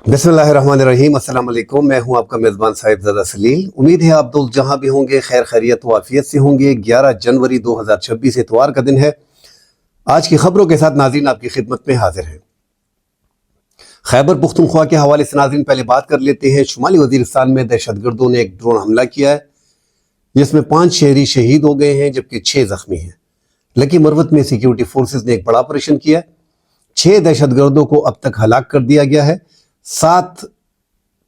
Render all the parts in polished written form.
बिस्मिल्लाहिर्रहमानिर्रहीम। अस्सलाम वालेकुम। मैं हूं आपका मेज़बान साहिबजादा सलील। उम्मीद है आप दोस्त जहां भी होंगे खैर खैरियत व आफियत से होंगे। 11 जनवरी 2026 इतवार का दिन है। आज की खबरों के साथ नाज़रीन आपकी खिदमत में हाजिर हैं। खैबर पुख्तनख्वा के हवाले से नाज़रीन पहले बात कर लेते हैं। शुमाली वज़ीरिस्तान में दहशतगर्दों ने एक ड्रोन हमला किया है जिसमें 5 शहरी शहीद हो गए हैं जबकि 6 जख्मी हैं। लकी मरवत में सिक्योरिटी फोर्सेस ने एक बड़ा ऑपरेशन किया। 6 दहशतगर्दों को अब तक हलाक कर दिया गया है। 7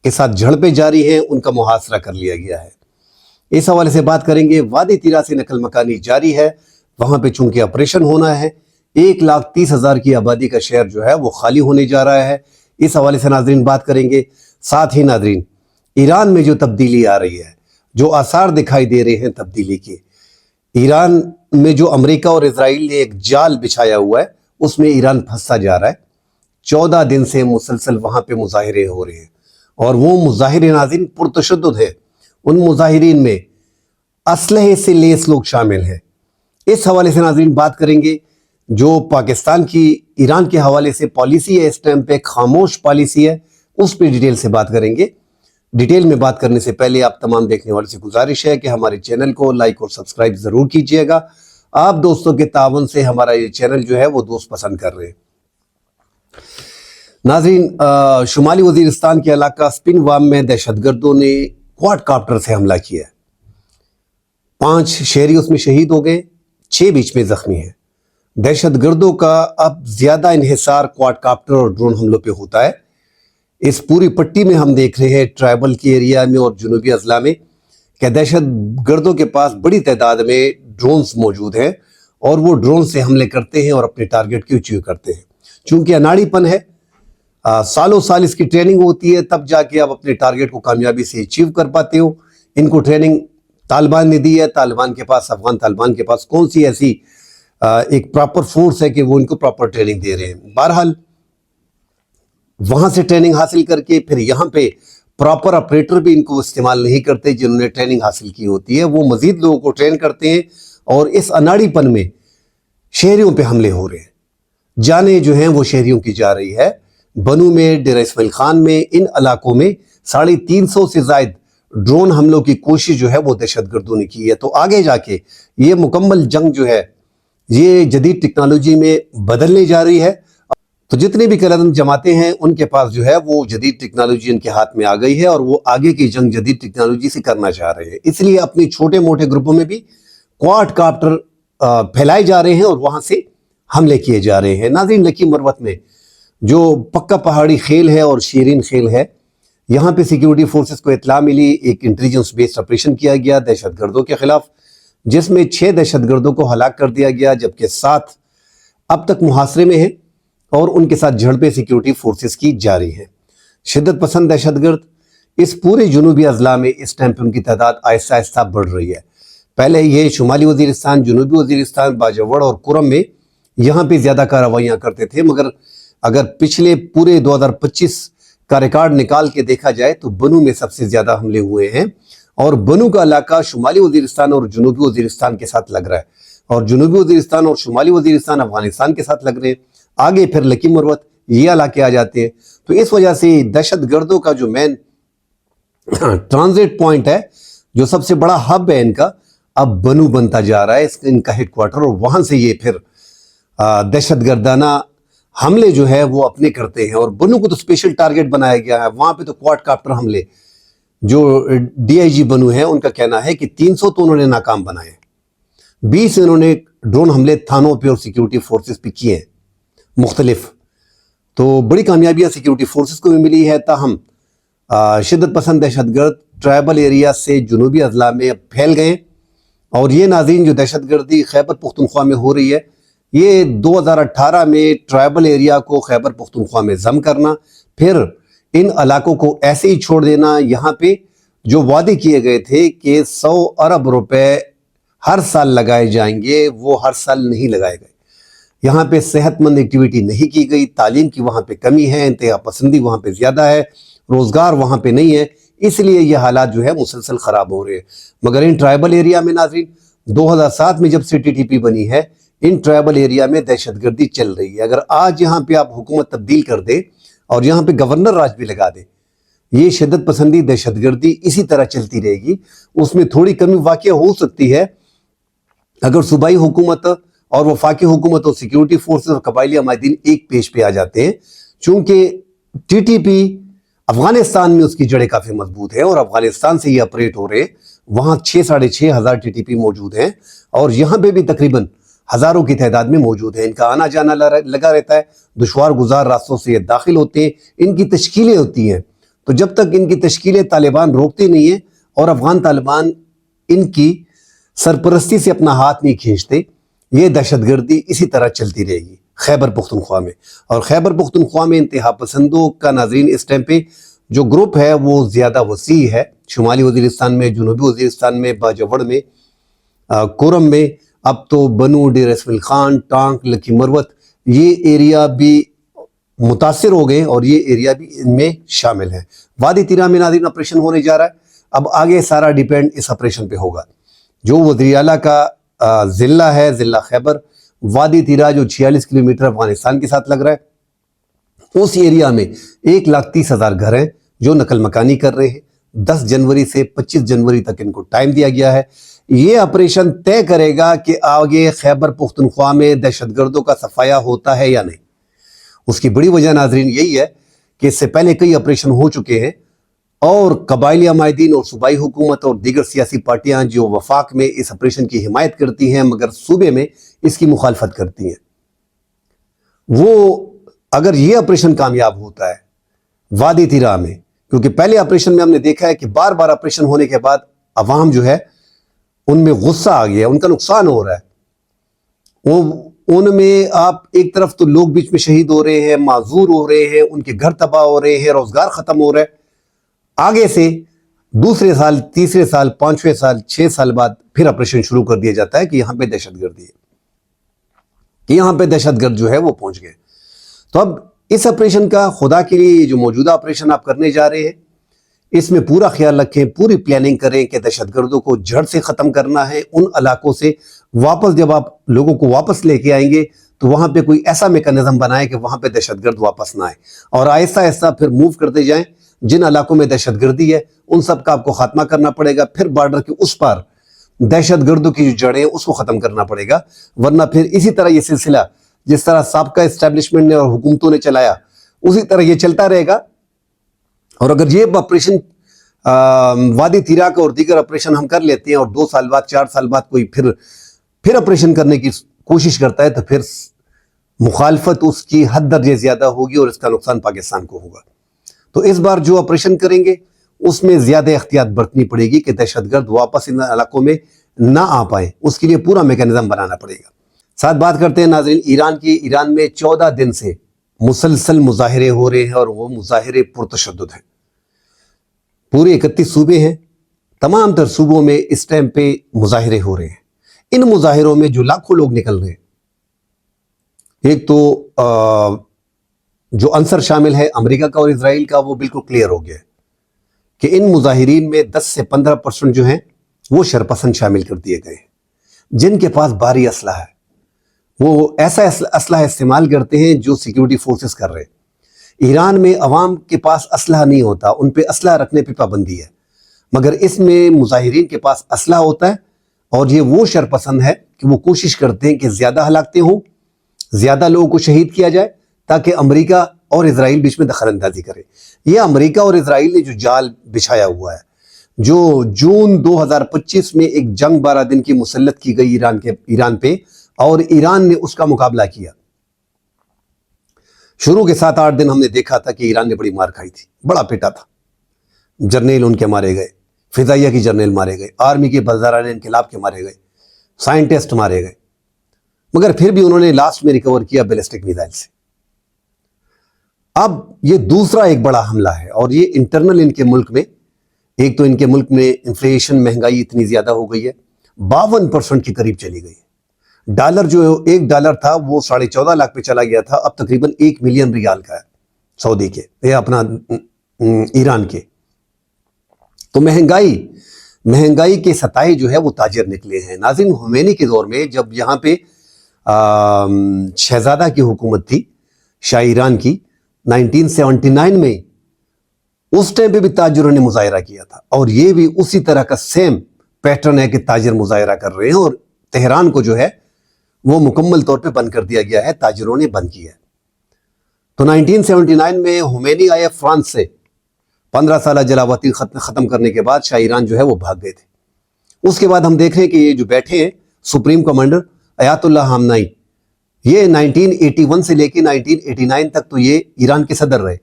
के साथ झड़पें जारी हैं, उनका मुहासरा कर लिया गया है। इस हवाले से बात करेंगे। वादी तीरा से नकल मकानी जारी है। वहां पे चूंकि ऑपरेशन होना है, 1,30,000 की आबादी का शहर जो है वो खाली होने जा रहा है। इस हवाले से नाजरीन बात करेंगे। साथ ही नाजरीन ईरान में जो तब्दीली आ रही है, जो आसार दिखाई दे रहे हैं तब्दीली के, ईरान में जो अमेरिका और इजराइल ने एक जाल बिछाया हुआ है उसमें ईरान फंसता जा रहा है। 14 दिन से मुसलसल वहां पे मुजाहिरे हो रहे हैं और वो मुजाहिरे नाज़रीन पुरतशद्दुद है। उन मुजाहिरीन में असलहे से लेस लोग शामिल हैं। इस हवाले से नाज़रीन बात करेंगे। जो पाकिस्तान की ईरान के हवाले से पॉलिसी है, इस टाइम पे खामोश पॉलिसी है, उस पर डिटेल से बात करेंगे। डिटेल में बात करने से पहले आप तमाम देखने वालों से गुजारिश है कि हमारे चैनल को लाइक और सब्सक्राइब ज़रूर कीजिएगा। आप दोस्तों के तावन से हमारा ये चैनल जो है वो दोस्त पसंद कर रहे हैं। नाज़रीन शुमाली वज़ीरिस्तान के इलाका स्पिनवाम में दहशतगर्दों ने क्वाडकाप्टर से हमला किया। 5 शहरी उसमें शहीद हो गए, 6 बीच में जख्मी हैं। दहशतगर्दों का अब ज्यादा इन्हिसार क्वाडकाप्टर और ड्रोन हमलों पे होता है। इस पूरी पट्टी में हम देख रहे हैं, ट्राइबल के एरिया में और जुनूबी अजला में, कि दहशतगर्दों के पास बड़ी तादाद में ड्रोन्स मौजूद हैं और वो ड्रोन से हमले करते हैं और अपने टारगेट की अचीव करते हैं। चूंकि अनाड़ीपन है, सालों साल इसकी ट्रेनिंग होती है, तब जाके आप अपने टारगेट को कामयाबी से अचीव कर पाते हो। इनको ट्रेनिंग तालिबान ने दी है। तालिबान के पास, अफगान तालिबान के पास कौन सी ऐसी एक प्रॉपर फोर्स है कि वो इनको प्रॉपर ट्रेनिंग दे रहे हैं। बहरहाल वहां से ट्रेनिंग हासिल करके फिर यहाँ पे प्रॉपर ऑपरेटर भी इनको इस्तेमाल नहीं करते जिन्होंने ट्रेनिंग हासिल की होती है। वो मजीद लोगों को ट्रेन करते हैं और इस अनाड़ीपन में शहरियों पे हमले हो रहे हैं। जाने जो हैं वो शहरियों की जा रही है। बनू में, डेरा इस्माइल खान में, इन इलाकों में 350 से जायद ड्रोन हमलों की कोशिश जो है वो दहशतगर्दों ने की है। तो आगे जाके ये मुकम्मल जंग जो है ये जदीद टेक्नोलॉजी में बदलने जा रही है। तो जितने भी कलदम जमाते हैं उनके पास जो है वो जदीद टेक्नोलॉजी उनके हाथ में आ गई है और वो आगे की जंग जदीद टेक्नोलॉजी से करना चाह रहे हैं। इसलिए अपने छोटे मोटे ग्रुपों में भी क्वाडकाप्टर फैलाए जा रहे हैं और वहां से हमले किए जा रहे हैं। नाज़रीन लकी मरवत में जो पक्का पहाड़ी खेल है और शीरीन खेल है, यहाँ पे सिक्योरिटी फोर्सेस को इत्तला मिली, एक इंटेलिजेंस बेस्ड ऑपरेशन किया गया दहशतगर्दों के खिलाफ, जिसमें 6 दहशतगर्दों को हलाक कर दिया गया जबकि 7 अब तक मुहासरे में हैं और उनके साथ झड़पें सिक्योरिटी फोर्सेस की जारी हैं। शिद्दत पसंद दहशतगर्द इस पूरे जुनूबी अजला में इस टाइम पर उनकी तादाद आहिस्ता आहिस्ता बढ़ रही है। पहले ये शुमाली वज़ीरिस्तान, जुनूबी वज़ीरिस्तान, बाजवड़ और कुरम में यहाँ पे ज़्यादा कार्रवाइयाँ करते थे, मगर अगर पिछले पूरे 2025 का रिकॉर्ड निकाल के देखा जाए तो बनू में सबसे ज्यादा हमले हुए हैं और बनू का इलाका शुमाली वज़ीरिस्तान और जुनूबी वज़ीरिस्तान के साथ लग रहा है और जुनूबी वज़ीरिस्तान और शुमाली वज़ीरिस्तान अफगानिस्तान के साथ लग रहे हैं। आगे फिर लकी मरवत ये इलाके आ जाते हैं। तो इस वजह से दहशतगर्दों का जो मेन ट्रांजिट पॉइंट है, जो सबसे बड़ा हब है इनका, अब बनू बनता जा रहा है, इनका हेडक्वार्टर, और वहां से ये फिर दहशतगर्दाना हमले जो है वो अपने करते हैं। और बनू को तो स्पेशल टारगेट बनाया गया है। वहां पे तो क्वाडकाप्टर हमले, जो डीआईजी बनू है उनका कहना है कि 300 तो उन्होंने नाकाम बनाए, 20 इन्होंने ड्रोन हमले थानों पे और सिक्योरिटी फोर्सेस पे किए हैं मुख्तलिफ। तो बड़ी कामयाबियां सिक्योरिटी फोर्सेस को भी मिली है। ताहम शिद्दत पसंद दहशतगर्द ट्राइबल एरिया से जुनूबी अजला में अब फैल गए और ये नाज़रीन जो दहशतगर्दी खैबर पुख्तनख्वा में हो रही है, ये 2018 में ट्राइबल एरिया को खैबर पुख्तनख्वा में जम करना, फिर इन इलाकों को ऐसे ही छोड़ देना। यहाँ पे जो वादे किए गए थे कि 100 अरब रुपए हर साल लगाए जाएंगे, वो हर साल नहीं लगाए गए। यहाँ पे सेहतमंद एक्टिविटी नहीं की गई, तालीम की वहाँ पे कमी है, इंतहा पसंदी वहाँ पे ज़्यादा है, रोज़गार वहाँ पे नहीं है, इसलिए ये हालात जो है मुसलसल ख़राब हो रहे हैं। मगर इन ट्राइबल एरिया में नाज़रीन 2007 में जब से टीटीपी बनी है, इन ट्राइबल एरिया में दहशतगर्दी चल रही है। अगर आज यहाँ पे आप हुकूमत तब्दील कर दे, اور یہاں پہ گورنر راج بھی لگا دیں، یہ شدت پسندی دہشت گردی اسی طرح چلتی رہے گی. اس میں تھوڑی کمی واقع ہو سکتی ہے اگر صوبائی حکومت اور وفاقی حکومت اور سیکیورٹی فورسز اور قبائلی عمائدین ایک پیش پہ آ جاتے ہیں. چونکہ ٹی ٹی پی افغانستان میں اس کی جڑیں کافی مضبوط ہیں اور افغانستان سے یہ آپریٹ ہو رہے ہیں. وہاں 6,500 ہزار ٹی ٹی پی موجود ہیں اور یہاں پہ بھی تقریباً ہزاروں کی تعداد میں موجود ہیں. ان کا آنا جانا لگا رہتا ہے، دشوار گزار راستوں سے یہ داخل ہوتے ہیں، ان کی تشکیلیں ہوتی ہیں. تو جب تک ان کی تشکیلیں طالبان روکتے نہیں ہیں اور افغان طالبان ان کی سرپرستی سے اپنا ہاتھ نہیں کھینچتے، یہ دہشت گردی اسی طرح چلتی رہے گی خیبر پختونخوا میں. اور خیبر پختونخوا میں انتہا پسندوں کا ناظرین اس ٹائم پہ جو گروپ ہے وہ زیادہ وسیع ہے. شمالی وزیرستان میں، جنوبی وزیرستان میں، باجوڑ میں، کورم میں، اب تو بنو، ڈیر اسماعیل خان، ٹانک، لکی مروت، یہ ایریا بھی متاثر ہو گئے اور یہ ایریا بھی ان میں شامل ہے. وادی تیرا میں ناظرین آپریشن ہونے جا رہا ہے. اب آگے سارا ڈیپینڈ اس آپریشن پہ ہوگا. جو وزیر اعلیٰ کا ضلع ہے، ضلع خیبر، وادی تیرا جو 46 کلومیٹر افغانستان کے ساتھ لگ رہا ہے، اس ایریا میں 1,30,000 گھر ہیں جو نقل مکانی کر رہے ہیں. 10 جنوری سے 25 جنوری تک ان کو ٹائم دیا گیا ہے. یہ آپریشن طے کرے گا کہ آگے خیبر پختونخوا میں دہشت گردوں کا صفایا ہوتا ہے یا نہیں. اس کی بڑی وجہ ناظرین یہی ہے کہ اس سے پہلے کئی آپریشن ہو چکے ہیں اور قبائلی عمائدین اور صوبائی حکومت اور دیگر سیاسی پارٹیاں جو وفاق میں اس آپریشن کی حمایت کرتی ہیں مگر صوبے میں اس کی مخالفت کرتی ہیں، وہ اگر یہ آپریشن کامیاب ہوتا ہے وادی تیرا میں، کیونکہ پہلے آپریشن میں ہم نے دیکھا ہے کہ بار بار آپریشن ہونے کے بعد عوام جو ہے ان میں غصہ آ گیا، ان کا نقصان ہو رہا ہے. ان میں آپ ایک طرف تو لوگ بیچ میں شہید ہو رہے ہیں، معذور ہو رہے ہیں، ان کے گھر تباہ ہو رہے ہیں، روزگار ختم ہو رہا ہے. آگے سے دوسرے سال، تیسرے سال، 5ویں سال، 6 سال بعد پھر آپریشن شروع کر دیا جاتا ہے کہ یہاں پہ دہشت گردی ہے، کہ یہاں پہ دہشت گرد جو ہے وہ پہنچ گئے. تو اب اس آپریشن کا خدا کے لیے جو موجودہ آپریشن آپ کرنے جا رہے ہیں اس میں پورا خیال رکھیں، پوری پلاننگ کریں کہ دہشت گردوں کو جڑ سے ختم کرنا ہے. ان علاقوں سے واپس جب آپ لوگوں کو واپس لے کے آئیں گے تو وہاں پہ کوئی ایسا میکانزم بنائے کہ وہاں پہ دہشت گرد واپس نہ آئے اور آہستہ آہستہ پھر موو کرتے جائیں. جن علاقوں میں دہشت گردی ہے ان سب کا آپ کو خاتمہ کرنا پڑے گا. پھر بارڈر کے اس پار دہشت گردوں کی جو جڑیں ہیں اس کو ختم کرنا پڑے گا، ورنہ پھر اسی طرح یہ سلسلہ جس طرح سابقہ اسٹیبلشمنٹ نے اور حکومتوں نے چلایا اسی طرح یہ چلتا رہے گا. اور اگر یہ آپریشن وادی تیرا کا اور دیگر آپریشن ہم کر لیتے ہیں اور 2 سال بعد، 4 سال بعد کوئی پھر آپریشن کرنے کی کوشش کرتا ہے تو پھر مخالفت اس کی حد درجے زیادہ ہوگی اور اس کا نقصان پاکستان کو ہوگا. تو اس بار جو آپریشن کریں گے اس میں زیادہ احتیاط برتنی پڑے گی کہ دہشت گرد واپس ان علاقوں میں نہ آ پائیں. اس کے لیے پورا میکانزم بنانا پڑے گا. ساتھ بات کرتے ہیں ناظرین ایران کی. ایران میں 14 دن سے مسلسل مظاہرے ہو رہے ہیں اور وہ مظاہرے پرتشدد ہیں. پورے 31 صوبے ہیں، تمام تر صوبوں میں اس ٹائم پہ مظاہرے ہو رہے ہیں. ان مظاہروں میں جو لاکھوں لوگ نکل رہے ہیں، ایک تو جو عنصر شامل ہے امریکہ کا اور اسرائیل کا، وہ بالکل کلیئر ہو گیا ہے کہ ان مظاہرین میں 10 سے 15% جو ہیں وہ شرپسند شامل کر دیے گئے ہیں، جن کے پاس بھاری اسلحہ ہے. وہ ایسا اسلحہ استعمال کرتے ہیں جو سیکیورٹی فورسز کر رہے ہیں. ایران میں عوام کے پاس اسلحہ نہیں ہوتا، ان پہ اسلحہ رکھنے پہ پابندی ہے، مگر اس میں مظاہرین کے پاس اسلحہ ہوتا ہے اور یہ وہ شرپسند ہے کہ وہ کوشش کرتے ہیں کہ زیادہ ہلاکتیں ہوں، زیادہ لوگوں کو شہید کیا جائے تاکہ امریکہ اور اسرائیل بیچ میں دخل اندازی کرے. یہ امریکہ اور اسرائیل نے جو جال بچھایا ہوا ہے، جو جون 2025 میں ایک جنگ 12 دن کی مسلط کی گئی ایران پہ اور ایران نے اس کا مقابلہ کیا. شروع کے 7-8 دن ہم نے دیکھا تھا کہ ایران نے بڑی مار کھائی تھی، بڑا پیٹا تھا، جرنیل ان کے مارے گئے، فضائیہ کی جرنیل مارے گئے، آرمی کے بزرگان انقلاب کے مارے گئے، سائنٹسٹ مارے گئے، مگر پھر بھی انہوں نے لاسٹ میں ریکور کیا بیلسٹک میزائل سے. اب یہ دوسرا ایک بڑا حملہ ہے اور یہ انٹرنل ان کے ملک میں. ایک تو ان کے ملک میں انفلیشن، مہنگائی اتنی زیادہ ہو گئی ہے، 52% کے قریب چلی گئی ہے. ڈالر جو $1 تھا وہ 14.5 لاکھ پہ چلا گیا تھا، اب تقریباً 1 ملین ریال کا ہے سعودی کے یا اپنا ایران کے. تو مہنگائی کے ستائے جو ہے وہ تاجر نکلے ہیں. ناظرین خمینی کے دور میں جب یہاں پہ شہزادہ کی حکومت تھی، شاہ ایران کی، 1979 में उस टाइम पे भी ताजिरों ने मुजाहिरा किया था, और ये भी उसी तरह का सेम पैटर्न है कि ताजिर मुजाहिरा कर रहे हैं, और तेहरान को जो है वो मुकम्मल तौर पे बंद कर दिया गया है, ताजिरों ने बंद किया है। तो 1979 में हुमैनी आए फ्रांस से, 15 साल जलावतनी ख़त्म करने के बाद शाह ईरान जो है वो भाग गए थे। उसके बाद हम देख रहे हैं कि ये जो बैठे हैं सुप्रीम कमांडर अयातुल्लाह खामनेई, ये 1981 से लेकर 1989 तक तो ये ईरान के सदर रहे,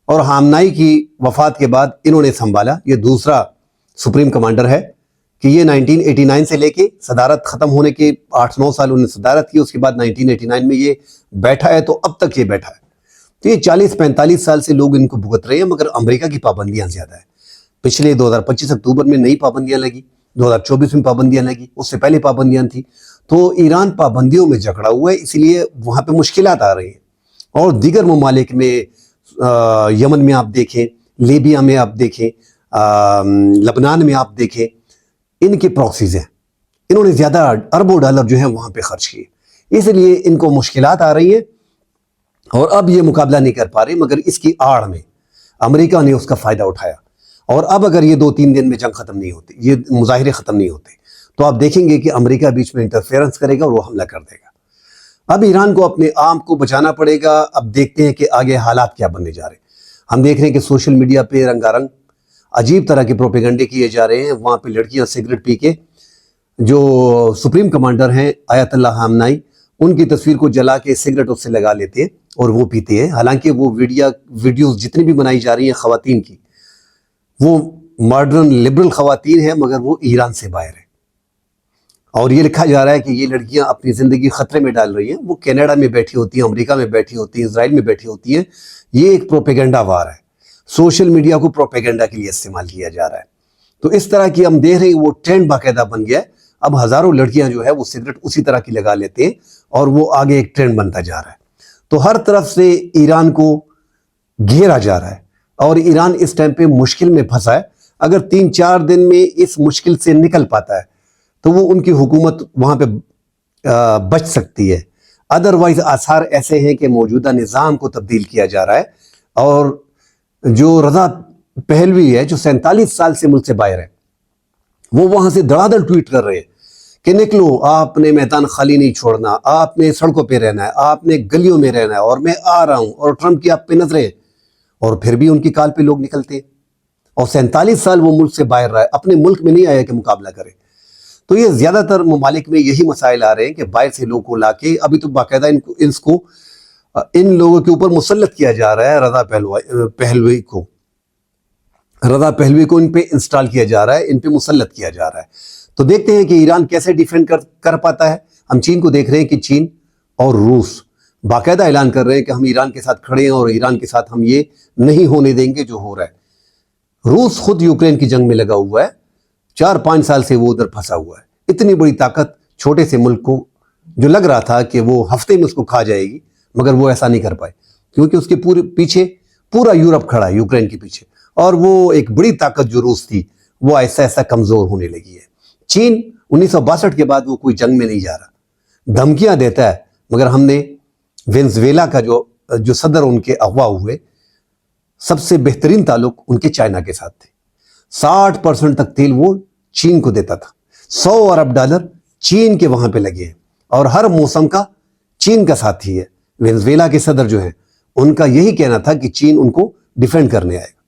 और खामनेई की वफात के बाद इन्होंने संभाला। ये दूसरा सुप्रीम कमांडर है कि ये 1989 से लेके सदारत ख़त्म होने के 8-9 साल उन्होंने सदारत की, उसके बाद 1989 में ये बैठा है, तो अब तक ये बैठा है। तो ये 40-45 साल से लोग इनको भुगत रहे हैं, मगर अमेरिका की पाबंदियां ज़्यादा है। पिछले 2025 अक्टूबर में नई पाबंदियां लगी, 2024 में पाबंदियां लगी, उससे पहले पाबंदियां थी। तो ईरान पाबंदियों में जकड़ा हुआ है, इसलिए वहाँ पे मुश्किलात आ रही हैं। और दीगर ममालिक में यमन में आप देखें, लीबिया में आप देखें, लबनान में आप देखें, इनके प्रॉक्सीज हैं, इन्होंने ज़्यादा अरबों डॉलर जो है वहाँ पे खर्च किए, इसलिए इनको मुश्किलात आ रही हैं और अब ये मुकाबला नहीं कर पा रहे। मगर इसकी आड़ में अमेरिका ने उसका फ़ायदा उठाया, और अब अगर ये 2-3 दिन में जंग ख़त्म नहीं होती, ये मुजाहिरे ख़त्म नहीं होते, तो आप देखेंगे कि अमेरिका बीच में इंटरफेरेंस करेगा और वो हमला कर देगा। अब ईरान को अपने आम को बचाना पड़ेगा। अब देखते हैं कि आगे हालात क्या बनने जा रहे हैं। हम देख रहे हैं कि सोशल मीडिया पे रंगारंग अजीब तरह के प्रोपेगंडे किए जा रहे हैं। वहाँ पे लड़कियाँ सिगरेट पी के, जो सुप्रीम कमांडर हैं आयतुल्लाह खामनेई, उनकी तस्वीर को जला के सिगरेट उससे लगा लेते हैं और वो पीते हैं। हालांकि वो वीडियोस जितनी भी बनाई जा रही हैं ख़वातीन की, वो मॉडर्न लिबरल ख़वातीन हैं, मगर वो ईरान से बाहर है। और ये लिखा जा रहा है कि ये लड़कियां अपनी ज़िंदगी ख़तरे में डाल रही हैं। वो कनाडा में बैठी होती हैं, अमेरिका में बैठी होती हैं, इजराइल में बैठी होती हैं। ये एक प्रोपेगेंडा वार है, सोशल मीडिया को प्रोपेगेंडा के लिए इस्तेमाल किया जा रहा है। तो इस तरह की हम देख रहे हैं वो ट्रेंड बाकायदा बन गया है। अब हज़ारों लड़कियां जो है वो सिगरेट उसी तरह की लगा लेते हैं और वो आगे एक ट्रेंड बनता जा रहा है। तो हर तरफ से ईरान को घेरा जा रहा है और ईरान इस टाइम पे मुश्किल में फंसा है। अगर 3-4 दिन में इस मुश्किल से निकल पाता है तो वो उनकी हुकूमत वहाँ पे बच सकती है। अदरवाइज आसार ऐसे हैं कि मौजूदा निज़ाम को तब्दील किया जा रहा है। और जो रज़ा पहलवी है, जो 47 साल से मुल्क से बाहर है, वो वहाँ से धड़ाधड़ ट्वीट कर रहे हैं कि निकलो, आपने मैदान खाली नहीं छोड़ना, आपने सड़कों पे रहना है, आपने गलियों में रहना है, और मैं आ रहा हूँ, और ट्रंप की आप पे नजरें। और फिर भी उनकी काल पे लोग निकलते, और 47 साल वो मुल्क से बाहर रहा है, अपने मुल्क में नहीं आया कि मुकाबला करे। तो ये ज़्यादातर ममालिक में यही मसाइल आ रहे हैं कि बाहर से लोगों को लाके, अभी तो बाकायदा इन लोगों के ऊपर मुसल्लत किया जा रहा है। रज़ा पहलवी को इन पे इंस्टॉल किया जा रहा है, इन पे मुसल्लत किया जा रहा है। तो देखते हैं कि ईरान कैसे डिफेंड कर पाता है। हम चीन को देख रहे हैं कि चीन और रूस बाकायदा ऐलान कर रहे हैं कि हम ईरान के साथ खड़े हैं और ईरान के साथ हम ये नहीं होने देंगे जो हो रहा है। रूस खुद यूक्रेन की जंग में लगा हुआ है, 4-5 साल से वो उधर फंसा हुआ है। इतनी बड़ी ताकत छोटे से मुल्क को, जो लग रहा था कि वो हफ्ते में उसको खा जाएगी, मगर वो ऐसा नहीं कर पाए, क्योंकि उसके पूरे पीछे पूरा यूरोप खड़ा है यूक्रेन के पीछे। और वो एक बड़ी ताकत जो रूस थी, वो ऐसा ऐसा कमज़ोर होने लगी है। चीन 1962 के बाद वो कोई जंग में नहीं जा रहा, धमकियां देता है, मगर हमने वेनेजुएला का जो सदर उनके अगवा हुए, सबसे बेहतरीन ताल्लुक उनके चाइना के साथ थे। 60% तक तेल वो चीन को देता था। $100 अरब चीन के वहां पे लगे हैं, और हर मौसम का चीन का साथी है। वेनेजुएला के सदर जो हैं, उनका यही कहना था कि चीन उनको डिफेंड करने आएगा,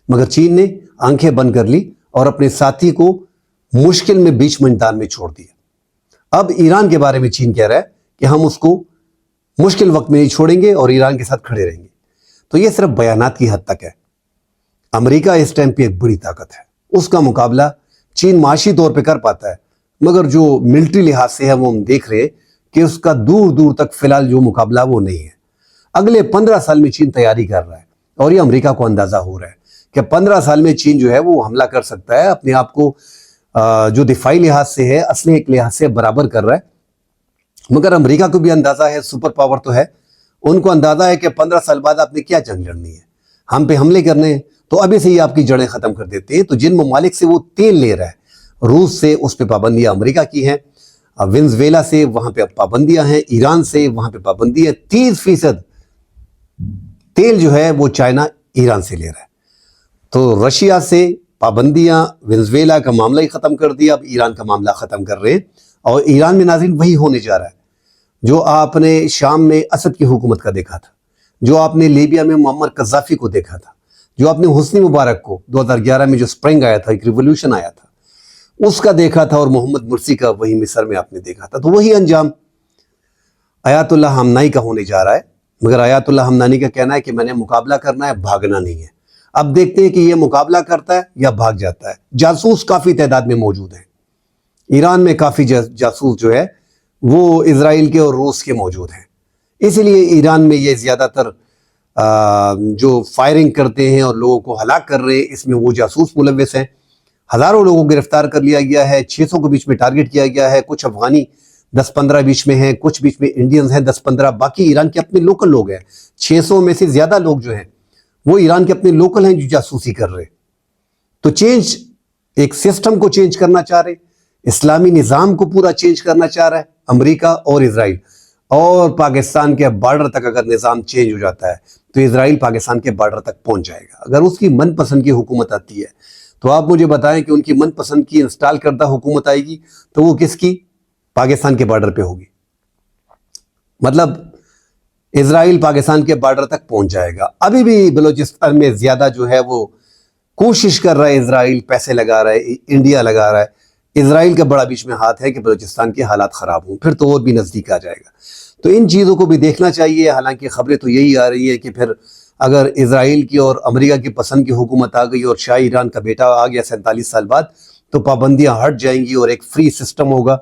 मगर चीन ने आंखें बंद कर ली और अपने साथी को मुश्किल में बीच मैदान में छोड़ दिया। अब ईरान के बारे में चीन कह रहा है कि हम उसको मुश्किल वक्त में नहीं छोड़ेंगे और ईरान के साथ खड़े रहेंगे। तो ये सिर्फ बयानात की हद तक है। अमेरिका इस टाइम पे एक बड़ी ताकत है, उसका मुकाबला चीन माशी तौर पे कर पाता है, मगर जो मिलिट्री लिहाज से है वो हम देख रहे हैं कि उसका दूर दूर तक फिलहाल जो मुकाबला वो नहीं है। अगले 15 साल में चीन तैयारी कर रहा है, और ये अमेरिका को अंदाजा हो रहा है कि 15 साल में चीन जो है वो हमला कर सकता है। अपने आप को जो दिफाई लिहाज से है, असले के लिहाज से बराबर कर रहा है। मगर अमेरिका को भी अंदाजा है, सुपर पावर तो है, उनको अंदाजा है कि 15 साल बाद आपने क्या जंग लड़नी है, हम पे हमले करने हैं, तो अभी से ही आपकी जड़ें खत्म कर देते हैं। तो जिन ममालिक से वो तेल ले रहा है, रूस से उस पर पाबंदियां अमेरिका की हैं, वेनेजुएला से वहां पे पाबंदियां हैं, ईरान से वहां पे पाबंदी है, 30% तेल जो है वो चाइना ईरान से ले रहा है। तो रशिया से पाबंदियां, वेनेजुएला का मामला ही ख़त्म कर दिया, अब ईरान का मामला ख़त्म कर रहे हैं। और ईरान में नाज़रीन वही होने जा रहा है जो आपने शाम में असद की हुकूमत का देखा था, जो आपने लीबिया में मुअम्मर कज़ाफ़ी को देखा था, जो आपने हुस्नी मुबारक को 2011 में जो स्प्रिंग आया था, एक रिवोल्यूशन आया था, उसका देखा था, और मोहम्मद मुर्सी का वही मिस्र में आपने देखा था। तो वही अंजाम आयतुल्लाह हमनाई का होने जा रहा है। मगर आयतुल्लाह हमनाई का कहना है कि मैंने मुकाबला करना है, भागना नहीं है। अब देखते हैं कि ये मुकाबला करता है या भाग जाता है। जासूस काफ़ी तादाद में मौजूद हैं ईरान में, काफ़ी जासूस जो है वो इजराइल के और रूस के मौजूद हैं। इसलिए ईरान में ये ज़्यादातर जो फायरिंग करते हैं और लोगों को हलाक कर रहे हैं, इसमें वो जासूस मुलव्वस हैं। हज़ारों लोगों को गिरफ्तार कर लिया गया है, 600 के बीच में टारगेट किया गया है। कुछ अफगानी 10-15 बीच में हैं, कुछ बीच में इंडियंस हैं 10-15, बाकी ईरान के अपने लोकल लोग हैं। 600 में से ज़्यादा लोग जो हैं वो ईरान के अपने लोकल हैं जो जासूसी कर रहे। तो चेंज, एक सिस्टम को चेंज करना चाह रहे, इस्लामी निज़ाम को पूरा चेंज करना चाह रहा है अमेरिका और इजराइल। और पाकिस्तान के बॉर्डर तक अगर निज़ाम चेंज हो जाता है तो इजराइल पाकिस्तान के बॉर्डर तक पहुंच जाएगा। अगर उसकी मनपसंद की हुकूमत आती है तो आप मुझे बताएं कि उनकी मनपसंद की इंस्टॉल करदा हुकूमत आएगी तो वो किसकी? पाकिस्तान के बॉर्डर पे होगी। मतलब इजराइल पाकिस्तान के बॉर्डर तक पहुंच जाएगा। अभी भी बलूचिस्तान में ज़्यादा जो है वो कोशिश कर रहा है, इजराइल पैसे लगा रहा है, इंडिया लगा रहा है। इजराइल का बड़ा बीच में हाथ है कि बलूचिस्तान के हालात ख़राब हों, फिर तो और भी नज़दीक आ जाएगा। तो इन चीज़ों को भी देखना चाहिए। हालांकि खबरें तो यही आ रही है कि फिर अगर इजराइल की और अमेरिका की पसंद की हुकूमत आ गई और शाह ईरान का बेटा आ गया 47 साल बाद, तो पाबंदियाँ हट जाएंगी और एक फ्री सिस्टम होगा।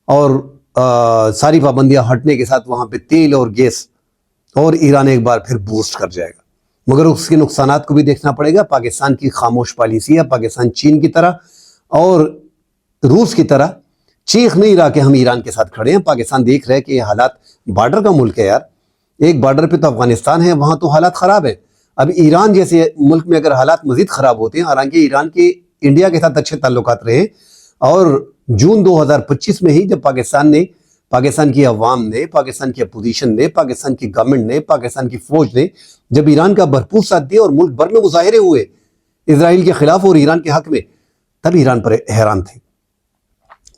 और सारी पाबंदियाँ हटने के साथ वहाँ पे तेल और गैस और ईरान एक बार फिर बूस्ट कर जाएगा। मगर उसके नुकसानात को भी देखना पड़ेगा। पाकिस्तान की खामोश पॉलिसी है। पाकिस्तान चीन की तरह और रूस की तरह चीख नहीं रहा कि हम ईरान के साथ खड़े हैं। पाकिस्तान देख रहा है कि ये हालात, बॉर्डर का मुल्क है यार, एक बॉर्डर पे तो अफगानिस्तान है, वहाँ तो हालात ख़राब है। अब ईरान जैसे मुल्क में अगर हालात मज़ीद ख़राब होते हैं, हालांकि ईरान के इंडिया के साथ अच्छे ताल्लुकात रहे, और जून 2025 में ही जब पाकिस्तान की अवाम ने, पाकिस्तान की अपोजिशन ने, पाकिस्तान की गवर्नमेंट ने, पाकिस्तान की फ़ौज ने जब ईरान का भरपूर साथ दिया और मुल्क भर में मुजाहरे हुए इजराइल के ख़िलाफ़ और ईरान के हक़ में, तब ईरान पर हैरान थे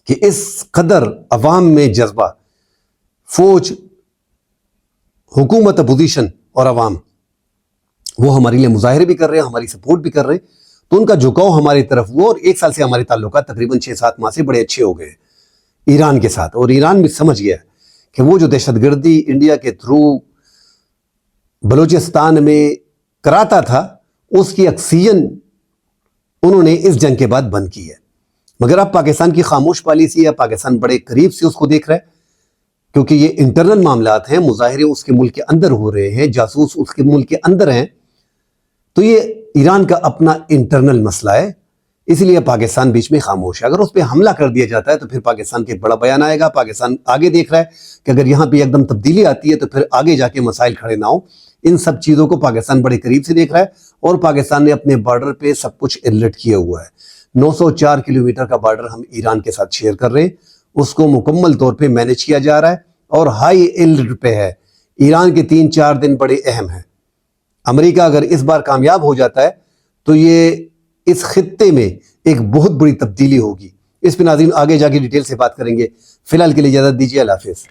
कि इस कदर अवाम में जज्बा, फ़ौज, हुकूमत, अपोजिशन और अवाम, वो हमारे लिए मुजाहरे भी कर रहे हैं, हमारी सपोर्ट भी कर रहे हैं। तो उनका झुकाव हमारी तरफ हुआ और 1 साल से हमारे ताल्लुकात तकरीबन 6-7 माह से बड़े अच्छे हो गए ईरान के साथ। और ईरान भी समझ गया कि वो जो दहशतगर्दी इंडिया के थ्रू बलूचिस्तान में कराता था, उसकी ऑक्सीजन उन्होंने इस जंग के बाद बंद की है। मगर अब पाकिस्तान की खामोश पॉलिसी है, पाकिस्तान बड़े करीब से उसको देख रहा है, क्योंकि ये इंटरनल मामलात हैं, मुजाहिरे उसके मुल्क के अंदर हो रहे हैं, जासूस उसके मुल्क के अंदर हैं। तो ये ईरान का अपना इंटरनल मसला है, इसलिए पाकिस्तान बीच में खामोश है। अगर उस पर हमला कर दिया जाता है तो फिर पाकिस्तान के बड़ा बयान आएगा। पाकिस्तान आगे देख रहा है कि अगर यहाँ पे एकदम तब्दीली आती है तो फिर आगे जाके मसाइल खड़े ना हो। इन सब चीज़ों को पाकिस्तान बड़े करीब से देख रहा है और पाकिस्तान ने अपने बॉर्डर पे सब कुछ अलर्ट किया हुआ है। 904 किलोमीटर का बॉर्डर हम ईरान के साथ शेयर कर रहे हैं, उसको मुकम्मल तौर पर मैनेज किया जा रहा है और हाई अलर्ट पे है। ईरान के 3-4 दिन बड़े अहम हैं। अमेरिका अगर इस बार कामयाब हो जाता है तो ये इस खित्ते में एक बहुत बड़ी तब्दीली होगी। इस पर नाज़रीन आगे जाके डिटेल से बात करेंगे। फिलहाल के लिए इजाज़त दीजिए, अल्लाह हाफ़िज़।